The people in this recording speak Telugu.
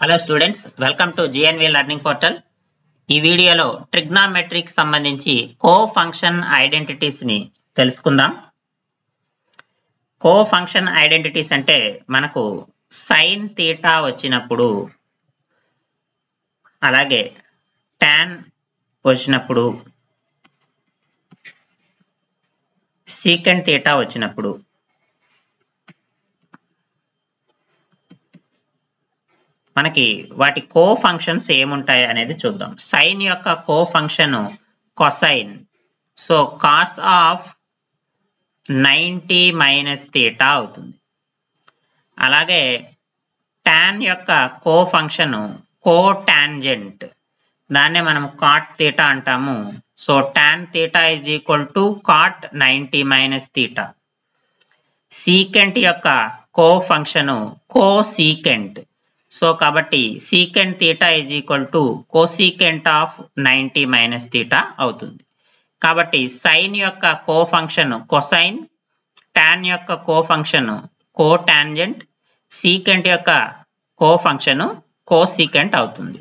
Hello students, welcome to GNV learning portal. ఈ వీడియోలో ట్రిగ్నామెట్రీకి సంబంధించి కో ఫంక్షన్ ఐడెంటిటీస్ ని తెలుసుకుందాం. కో ఫంక్షన్ ఐడెంటిటీస్ అంటే మనకు సైన్ థీటా వచ్చినప్పుడు, అలాగే టాన్ వచ్చినప్పుడు, సీకెంట్ థీటా వచ్చినప్పుడు, మనకి వాటి కో ఫంక్షన్స్ ఏముంటాయి అనేది చూద్దాం. సైన్ యొక్క cofunction cosine, so cos of 90 minus theta అవుతుంది. అలాగే టాన్ యొక్క కో ఫంక్షన్ కో టాంజెంట్, దాన్నే మనం కాట్ థీటా అంటాము. So tan theta is equal to cot 90 minus theta. Secant యొక్క cofunction cosecant, so కాబట్టి secant theta is equal to cosecant of 90 minus theta అవుతుంది. కాబట్టి సైన్ యొక్క కో ఫంక్షన్ కొసైన్, టాన్ యొక్క cofunction cotangent, secant యొక్క కో ఫంక్షన్ కోసీకెంట్ అవుతుంది.